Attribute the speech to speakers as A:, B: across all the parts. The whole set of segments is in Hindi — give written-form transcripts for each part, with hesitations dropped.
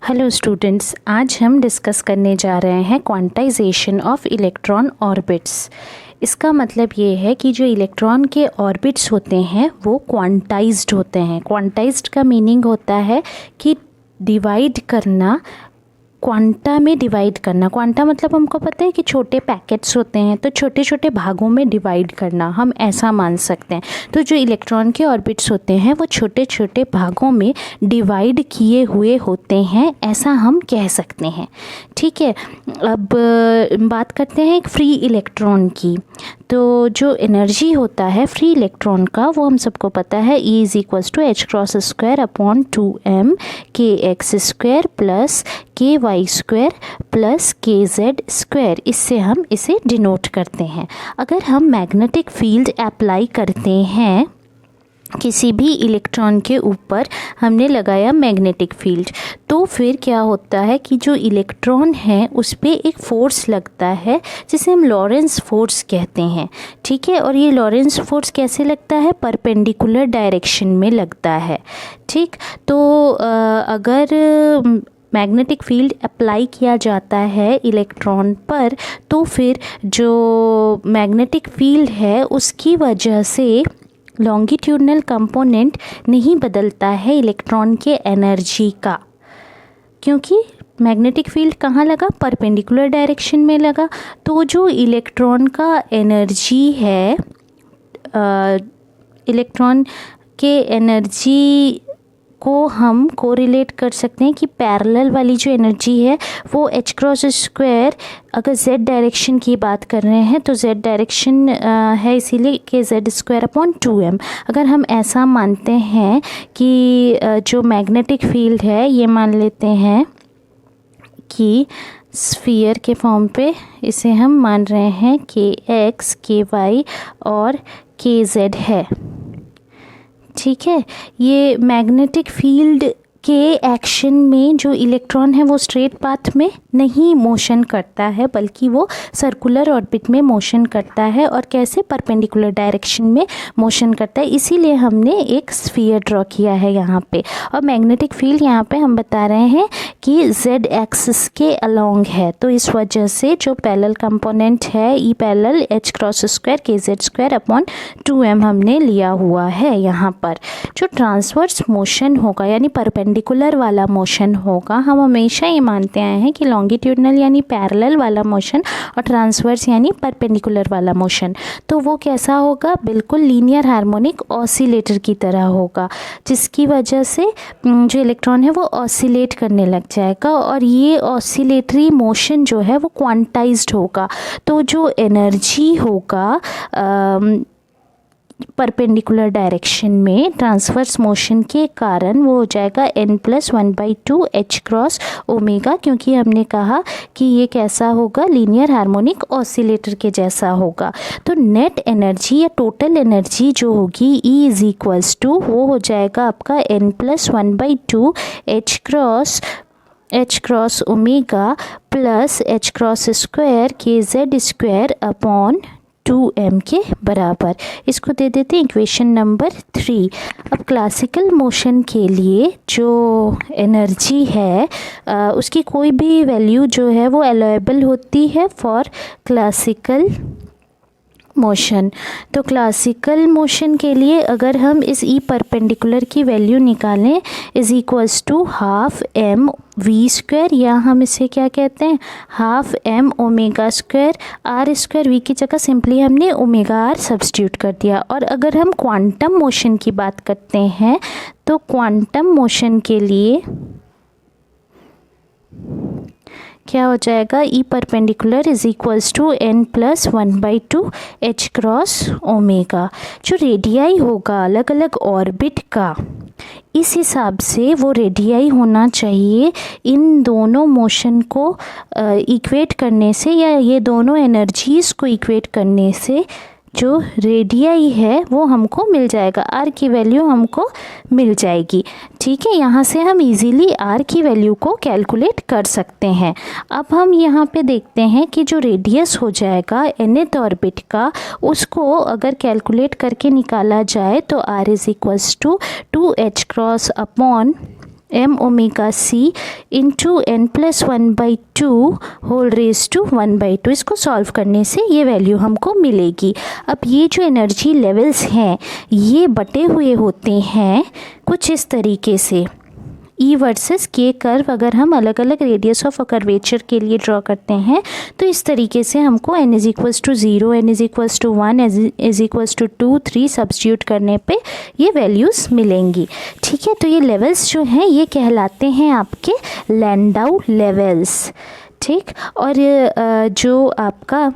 A: हेलो स्टूडेंट्स, आज हम डिस्कस करने जा रहे हैं क्वांटाइजेशन ऑफ इलेक्ट्रॉन ऑर्बिट्स। इसका मतलब ये है कि जो इलेक्ट्रॉन के ऑर्बिट्स होते हैं वो क्वांटाइज्ड होते हैं। क्वांटाइज्ड का मीनिंग होता है कि डिवाइड करना, क्वांटा में डिवाइड करना। क्वांटा मतलब हमको पता है कि छोटे पैकेट्स होते हैं, तो छोटे छोटे भागों में डिवाइड करना, हम ऐसा मान सकते हैं। तो जो इलेक्ट्रॉन के ऑर्बिट्स होते हैं वो छोटे छोटे भागों में डिवाइड किए हुए होते हैं, ऐसा हम कह सकते हैं। ठीक है, अब बात करते हैं एक फ्री इलेक्ट्रॉन की। तो जो एनर्जी होता है फ्री इलेक्ट्रॉन का वो हम सबको पता है, E is equals to h cross square upon 2m kx square plus ky square plus kz square. इससे हम इसे डिनोट करते हैं। अगर हम मैग्नेटिक फील्ड अप्लाई करते हैं किसी भी इलेक्ट्रॉन के ऊपर, हमने लगाया मैग्नेटिक फील्ड, तो फिर क्या होता है कि जो इलेक्ट्रॉन है उस पर एक फोर्स लगता है जिसे हम लॉरेंस फोर्स कहते हैं। ठीक है, और ये लॉरेंस फोर्स कैसे लगता है? परपेंडिकुलर डायरेक्शन में लगता है। ठीक, तो अगर मैग्नेटिक फील्ड अप्लाई किया जाता है इलेक्ट्रॉन पर, तो फिर जो मैग्नेटिक फील्ड है उसकी वजह से लॉन्गिट्यूडनल कंपोनेंट नहीं बदलता है इलेक्ट्रॉन के एनर्जी का, क्योंकि मैग्नेटिक फील्ड कहाँ लगा? परपेंडिकुलर डायरेक्शन में लगा। तो जो इलेक्ट्रॉन का एनर्जी है, इलेक्ट्रॉन के एनर्जी को हम कोरिलेट कर सकते हैं कि पैरेलल वाली जो एनर्जी है वो h क्रॉस स्क्वायर, अगर z डायरेक्शन की बात कर रहे हैं तो z डायरेक्शन है, इसीलिए कि z स्क्वायर अपॉन 2m। अगर हम ऐसा मानते हैं कि जो मैग्नेटिक फील्ड है ये मान लेते हैं कि स्फीयर के फॉर्म पे, इसे हम मान रहे हैं kx, ky और kz है। ठीक है, ये मैग्नेटिक फील्ड के एक्शन में जो इलेक्ट्रॉन है वो स्ट्रेट पाथ में नहीं मोशन करता है, बल्कि वो सर्कुलर ऑर्बिट में मोशन करता है। और कैसे? परपेंडिकुलर डायरेक्शन में मोशन करता है। इसीलिए हमने एक स्फीयर ड्रॉ किया है यहाँ पे। और मैग्नेटिक फील्ड यहाँ पे हम बता रहे हैं कि z एक्सिस के अलोंग है, तो इस वजह से जो पैरेलल कंपोनेंट है E parallel h cross square kz square upon 2m हमने लिया हुआ है यहाँ पर। जो ट्रांसवर्स मोशन होगा यानी परपेंडिकुलर वाला मोशन होगा, हम हमेशा ये मानते आए हैं कि लॉन्गिट्यूडनल यानी पैरेलल वाला मोशन और ट्रांसवर्स यानी परपेंडिकुलर वाला मोशन, तो वो कैसा होगा? बिल्कुल लीनियर हार्मोनिक ऑसिलेटर की तरह होगा, जिसकी वजह से जो इलेक्ट्रॉन है वो ऑसिलेट करने लग जाएगा और ये ऑसिलेटरी मोशन जो है वो क्वांटाइज्ड होगा। तो जो एनर्जी होगा परपेंडिकुलर डायरेक्शन में ट्रांसवर्स मोशन के कारण वो हो जाएगा n+1/2 h क्रॉस ओमेगा, क्योंकि हमने कहा कि ये कैसा होगा? लीनियर हार्मोनिक ऑसिलेटर के जैसा होगा। तो नेट एनर्जी या टोटल एनर्जी जो होगी E इज़ इक्वल्स टू, वो हो जाएगा आपका n+1/2 h cross omega plus h cross square kz square upon 2m के बराबर। इसको दे देते हैं इक्वेशन नंबर 3। अब क्लासिकल मोशन के लिए जो एनर्जी है उसकी कोई भी वैल्यू जो है वो अलाउएबल होती है फॉर क्लासिकल मोशन। तो क्लासिकल मोशन के लिए अगर हम इस E परपेंडिकुलर की वैल्यू निकालें is equals to half m v square, या हम इसे क्या कहते हैं? Half m omega square r square. v की जगह सिंपली हमने ओमेगा r सब्स्टिट्यूट कर दिया। और अगर हम क्वांटम मोशन की बात करते हैं तो क्वांटम मोशन के लिए क्या हो जाएगा? E perpendicular is equals to n+1/2 h cross omega. जो रेडियाई होगा अलग अलग ऑर्बिट का, इस हिसाब से वो रेडियाई होना चाहिए इन दोनों मोशन को इक्वेट करने से, या ये दोनों एनर्जीज़ को इक्वेट करने से जो रेडियाई है वो हमको मिल जाएगा, r की वैल्यू हमको मिल जाएगी। ठीक है, यहाँ से हम इजीली r की वैल्यू को कैलकुलेट कर सकते हैं। अब हम यहाँ पे देखते हैं कि जो रेडियस हो जाएगा nth ऑर्बिट का, उसको अगर कैलकुलेट करके निकाला जाए तो r is equals to 2h cross upon m omega c into n+1/2 whole raise to 1/2। इसको सॉल्व करने से ये वैल्यू हमको मिलेगी। अब ये जो एनर्जी लेवल्स हैं ये बटे हुए होते हैं कुछ इस तरीके से। E वर्सेस K कर्व अगर हम अलग अलग रेडियस ऑफ कर्वेचर के लिए ड्रॉ करते हैं तो इस तरीके से हमको n = 0, n = 1, n = 2, 3 सब्स्टिट्यूट करने पे ये वैल्यूज़ मिलेंगी। ठीक है, तो ये लेवल्स जो हैं ये कहलाते हैं आपके लैंडाउ लेवल्स। ठीक, और जो आपका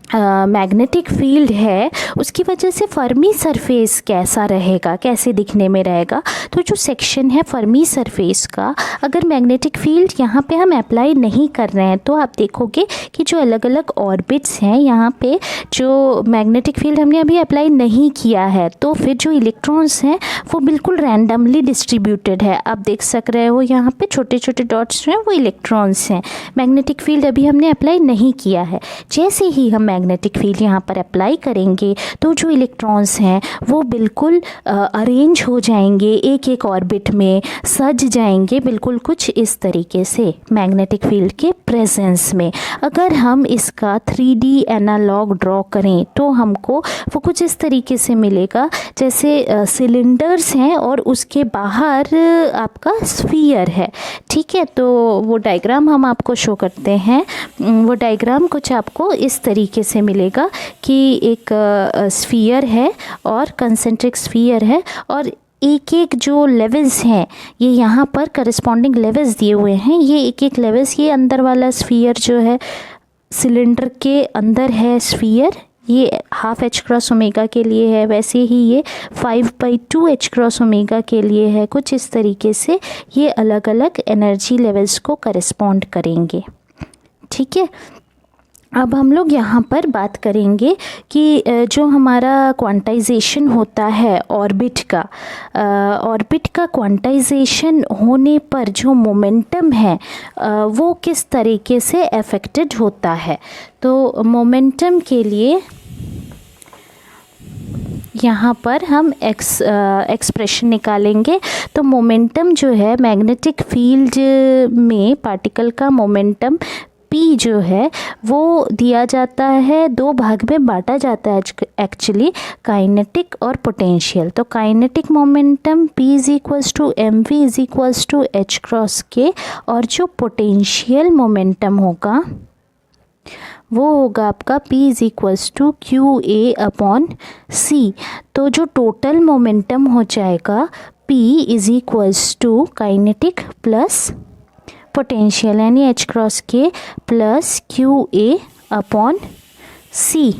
A: मैग्नेटिक फील्ड है उसकी वजह से फर्मी सरफेस कैसा रहेगा, कैसे दिखने में रहेगा। तो जो सेक्शन है फर्मी सरफेस का, अगर मैग्नेटिक फील्ड यहाँ पे हम अप्लाई नहीं कर रहे हैं तो आप देखोगे कि जो अलग अलग ऑर्बिट्स हैं यहाँ पे जो मैग्नेटिक फील्ड हमने अभी अप्लाई नहीं किया है तो फिर जो इलेक्ट्रॉन्स हैं वो बिल्कुल रैंडमली डिस्ट्रीब्यूटेड है। आप देख सक रहे हो यहाँ पे छोटे छोटे डॉट्स जो हैं वो इलेक्ट्रॉन्स हैं। मैग्नेटिक फील्ड अभी हमने अप्लाई नहीं किया है। जैसे ही हम मैग्नेटिक फील्ड यहाँ पर अप्लाई करेंगे तो जो इलेक्ट्रॉन्स हैं वो बिल्कुल अरेंज हो जाएंगे, एक एक ऑर्बिट में सज जाएंगे, बिल्कुल कुछ इस तरीके से मैग्नेटिक फील्ड के प्रेजेंस में। अगर हम इसका 3D एनालॉग ड्रॉ करें तो हमको वो कुछ इस तरीके से मिलेगा जैसे सिलेंडर्स हैं और उसके बाहर आपका स्फीयर है। ठीक है, तो वो डायग्राम हम आपको शो करते हैं। वो डायग्राम कुछ आपको इस तरीके से मिलेगा कि एक स्फीयर है और कंसेंट्रिक स्फीयर है और एक एक जो लेवल्स हैं ये यहाँ पर करस्पॉन्डिंग लेवल्स दिए हुए हैं। ये एक एक लेवल्स, ये अंदर वाला स्फीयर जो है सिलेंडर के अंदर है स्फीयर, ये हाफ h क्रॉस ओमेगा के लिए है, वैसे ही ये 5/2 h क्रॉस ओमेगा के लिए है। कुछ इस तरीके से ये अलग अलग एनर्जी लेवल्स को करस्पॉन्ड करेंगे। ठीक है, अब हम लोग यहाँ पर बात करेंगे कि जो हमारा क्वांटाइजेशन होता है ऑर्बिट का क्वांटाइजेशन होने पर जो मोमेंटम है वो किस तरीके से अफेक्टेड होता है। तो मोमेंटम के लिए यहाँ पर हम एक्सप्रेशन निकालेंगे। तो मोमेंटम जो है मैग्नेटिक फील्ड में पार्टिकल का मोमेंटम P जो है वो दिया जाता है, दो भाग में बांटा जाता है एक्चुअली, काइनेटिक और पोटेंशियल। तो kinetic momentum P = mv = h cross k और जो पोटेंशियल मोमेंटम होगा वो होगा आपका P = qa/c। तो जो टोटल मोमेंटम हो जाएगा P = काइनेटिक प्लस पोटेंशियल यानी h cross k plus qa/c।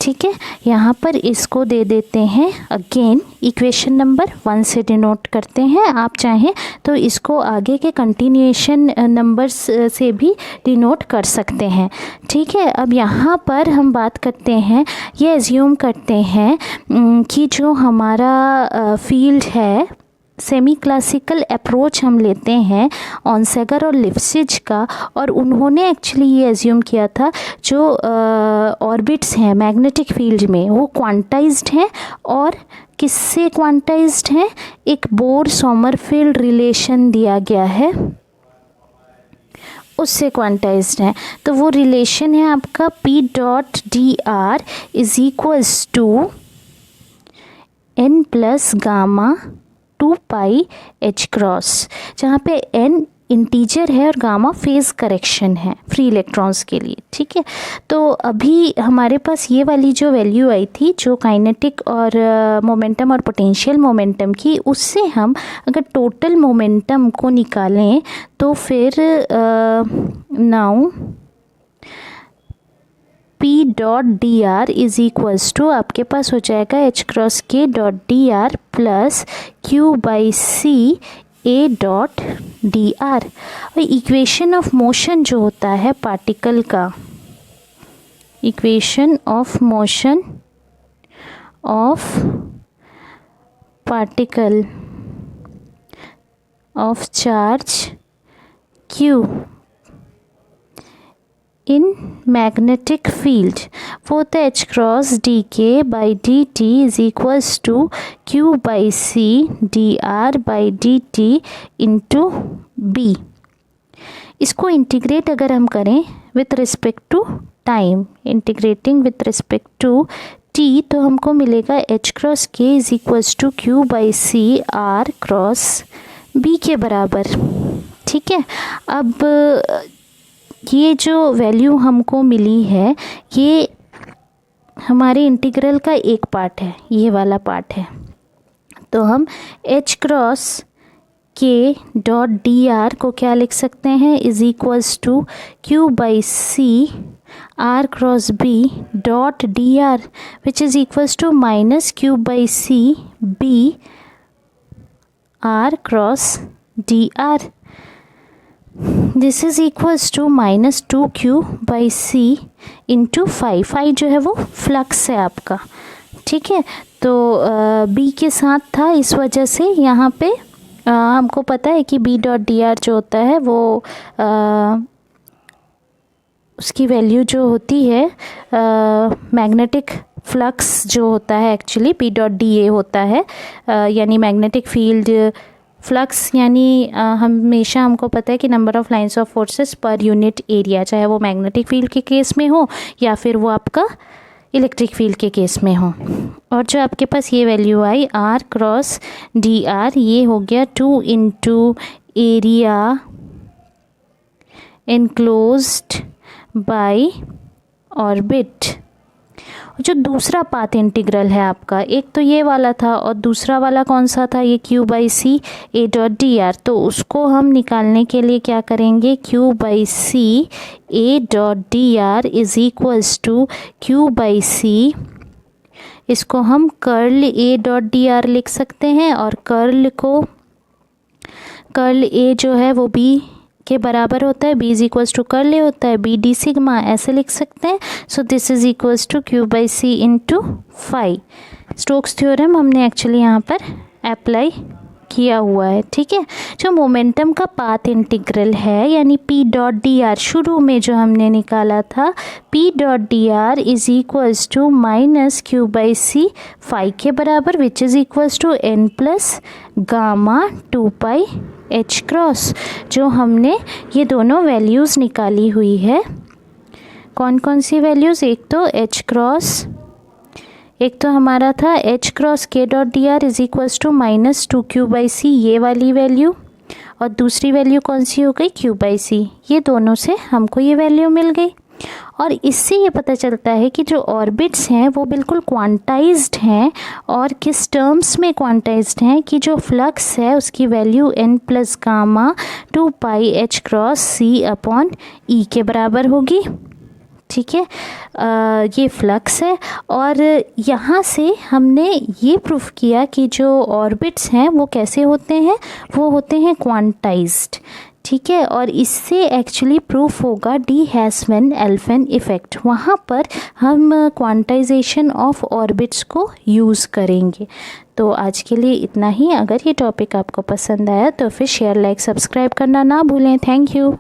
A: ठीक है, यहाँ पर इसको दे देते हैं अगेन इक्वेशन नंबर 1 से डिनोट करते हैं। आप चाहें तो इसको आगे के कंटिन्यूएशन नंबर्स से भी डिनोट कर सकते हैं। ठीक है, अब यहाँ पर हम बात करते हैं, ये एज्यूम करते हैं कि जो हमारा फील्ड है सेमी क्लासिकल अप्रोच हम लेते हैं ऑनसेगर और लिप्सिज का, और उन्होंने एक्चुअली ये एज्यूम किया था जो ऑर्बिट्स हैं मैग्नेटिक फील्ड में वो क्वांटाइज्ड हैं। और किससे क्वांटाइज्ड हैं, एक बोर सोमरफेल्ड रिलेशन दिया गया है उससे क्वांटाइज्ड हैं। तो वो रिलेशन है आपका P.dr = n + gamma 2 h cross, जहाँ पे n इंटीजर है और गामा फेज करेक्शन है फ्री इलेक्ट्रॉन्स के लिए। ठीक है, तो अभी हमारे पास ये वाली जो वैल्यू आई थी जो काइनेटिक और मोमेंटम और पोटेंशियल मोमेंटम की, उससे हम अगर टोटल मोमेंटम को निकालें तो फिर नाउ P.dr = आपके पास हो जाएगा h cross k.dr plus q/c a.dr। और इक्वेशन ऑफ मोशन जो होता है पार्टिकल का, equation of motion of particle of charge q in magnetic field वो होता है h cross d k by d t is equals to Q by c d r by d t into b. इसको इंटीग्रेट अगर हम करें with respect to time, integrating with respect to t, तो हमको मिलेगा h cross k is equals to Q by c r cross b के बराबर। ठीक है, अब ये जो वैल्यू हमको मिली है ये हमारे इंटीग्रल का एक पार्ट है, ये वाला पार्ट है। तो हम एच क्रॉस के डॉट डी आर को क्या लिख सकते हैं, is equals to Q by c r cross b dot D r which is equals to minus q by c b r cross d r. This is equals to minus two Q by c into phi. Phi जो है वो फ्लक्स है आपका। ठीक है, तो बी के साथ था, इस वजह से यहाँ पे हमको पता है कि बी डॉट डी आर जो होता है वो उसकी वैल्यू जो होती है मैग्नेटिक फ्लक्स जो होता है actually b dot d a होता है, यानी मैग्नेटिक फील्ड फ्लक्स, यानी हमेशा हमको पता है कि number of lines of forces per unit area, चाहे वो मैग्नेटिक फील्ड के केस में हो या फिर वो आपका इलेक्ट्रिक फील्ड के केस में हो। और जो आपके पास ये value I R cross d are, ये हो गया 2 into area enclosed bye orbit. जो दूसरा पाथ इंटीग्रल है आपका, एक तो ये वाला था और दूसरा वाला कौन सा था, ये Q by C A dot D R. तो उसको हम निकालने के लिए क्या करेंगे, Q by C A dot D R is equals to Q by C, इसको हम curl A dot D R लिख सकते हैं और कर्ल ए जो है वो बी के बराबर होता है, b is equals to curl a होता है बी डी सिग्मा, ऐसे लिख सकते हैं। So this is equals to Q by c into phi. Stokes theorem हमने एक्चुअली यहाँ पर अप्लाई किया हुआ है। ठीक है, जो मोमेंटम का पाथ इंटीग्रल है यानी पी डॉट डी आर शुरू में जो हमने निकाला था, p dot D R is equals to minus q by c phi के बराबर which is equals to n plus gamma 2 pi h cross. जो हमने ये दोनों वैल्यूज़ निकाली हुई है, कौन कौन सी वैल्यूज़, एक तो एच क्रॉस, एक तो हमारा था एच क्रॉस के dot D R is equals to minus 2 Q by C, ये वाली वैल्यू, और दूसरी वैल्यू कौन सी हो गई, क्यू बाई सी। ये दोनों से हमको ये वैल्यू मिल गई। और इससे ये पता चलता है कि जो ऑर्बिट्स हैं वो बिल्कुल क्वांटाइज्ड हैं, और किस टर्म्स में क्वांटाइज्ड हैं कि जो फ्लक्स है उसकी value N plus gamma 2 pi h cross सी अपॉन ई के बराबर होगी। ठीक है, ये फ्लक्स है। और यहाँ से हमने ये प्रूफ किया कि जो ऑर्बिट्स हैं वो कैसे होते हैं, वो होते हैं क्वांटाइज्ड। ठीक है, और इससे एक्चुअली प्रूफ होगा डी हैसमैन एल्फेन इफ़ेक्ट, वहाँ पर हम क्वांटाइजेशन ऑफ ऑर्बिट्स को यूज़ करेंगे। तो आज के लिए इतना ही। अगर ये टॉपिक आपको पसंद आया तो फिर शेयर, लाइक, सब्सक्राइब करना ना भूलें। Thank you.